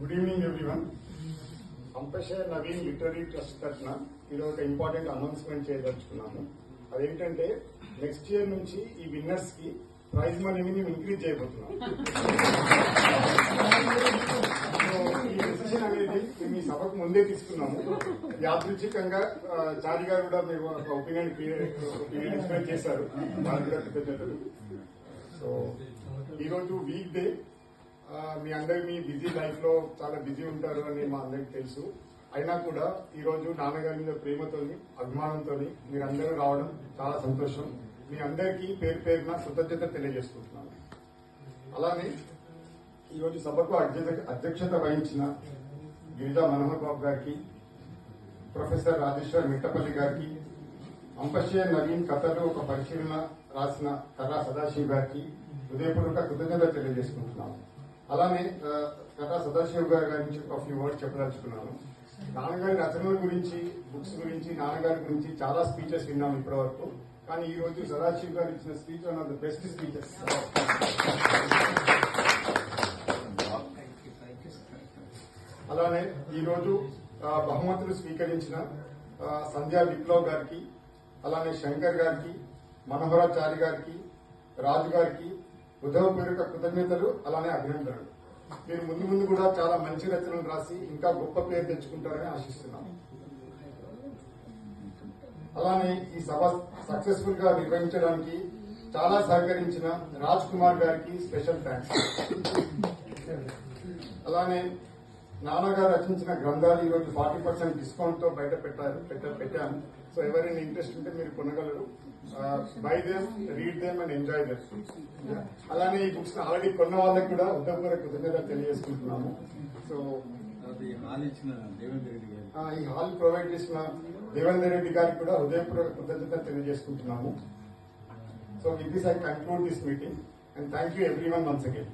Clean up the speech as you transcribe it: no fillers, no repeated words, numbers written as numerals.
Good evening everyone. Ampashayya Naveen literary trust తరఫున ఈరోజు ఒక ఇంపార్టెంట్ అనౌన్స్మెంట్ చేయదలుచుకున్నాము. అదేంటంటే నెక్స్ట్ ఇయర్ నుంచి ఈ విన్నర్స్ కి ప్రైజ్ మనీని మేము ఇంక్రీజ్ చేయబోతున్నాం. ఈ డెసిషన్ అనేది మేము ఈ సభకు ముందే తీసుకున్నాము. యాదృచ్ఛికంగా చారి గారు కూడా మేము ఒక ఒపీనియన్ ఎక్స్ప్లెయిన్ చేశారు. వాళ్ళు కూడా కృతజ్ఞతలు. సో ఈరోజు వీక్ డే, మీ అందరు మీ బిజీ లైఫ్ లో చాలా బిజీ ఉంటారు అని మా అందరికి తెలుసు. అయినా కూడా ఈ రోజు నాన్నగారి మీద ప్రేమతోని అభిమానంతోని మీరందరూ రావడం చాలా సంతోషం. మీ అందరికీ పేరు పేరున కృతజ్ఞత తెలియజేసుకుంటున్నాను. అలానే ఈరోజు సభకు అధ్యక్షత వహించిన గిరిజా మనోహర్ బాబు గారికి, ప్రొఫెసర్ రాజేశ్వర్ మిట్టపల్లి గారికి, అంపశయ నవీన్ కథలు ఒక పరిశీలన రాసిన కర్రా సదాశివ్ గారికి హృదయపూర్వక కృతజ్ఞత తెలియజేసుకుంటున్నాను. అలానే కర్రా సదాశివ్ గారి గురించి ఒక ఫ్యూ వర్డ్స్ చెప్పదలుచుకున్నాను. నాన్నగారి రచనల గురించి, బుక్స్ గురించి, నాన్నగారి గురించి చాలా స్పీచెస్ విన్నాము ఇప్పటి వరకు. కానీ ఈ రోజు సదాశివ్ గారు ఇచ్చిన speech one of the best speeches. అలానే ఈ రోజు బహుమతులు స్వీకరించిన సంధ్యా విప్లవ్ గారికి, అలానే శంకర్ గారికి, మనోహరాచారి గారికి, రాజు గారికి హృదయపూర్వక కృతజ్ఞతలు, అలానే అభినందనలు. మీరు ముందు ముందు కూడా చాలా మంచి రచనలు రాసి ఇంకా గొప్ప పేరు తెచ్చుకుంటారని ఆశిస్తున్నాను. అలానే ఈ సభ సక్సెస్ఫుల్ గా నిర్వహించడానికి చాలా సహకరించిన రాజ్ కుమార్ గారికి స్పెషల్ థ్యాంక్స్. అలానే నాన్నగారు రచించిన గ్రంథాలు ఈరోజు 40% డిస్కౌంట్ తో బయట పెట్టాను. సో ఎవరైనా ఇంట్రెస్ట్ ఉంటే మీరు కొనగలరు. Buy them, read them and enjoy them. అలానే ఈ బుక్స్ ఆల్రెడీ కొన్న వాళ్ళకి కూడా ఉద్యోగపూర్వక కృతజ్ఞతలు తెలియజేసుకుంటున్నాము. సో ఈ హాల్ ప్రొవైడ్ చేసిన దేవేందర్ రెడ్డి గారికి కూడా హృదయపూర్వక కృతజ్ఞతలు తెలియజేసుకుంటున్నాము. So with this I conclude this meeting and thank you everyone once again.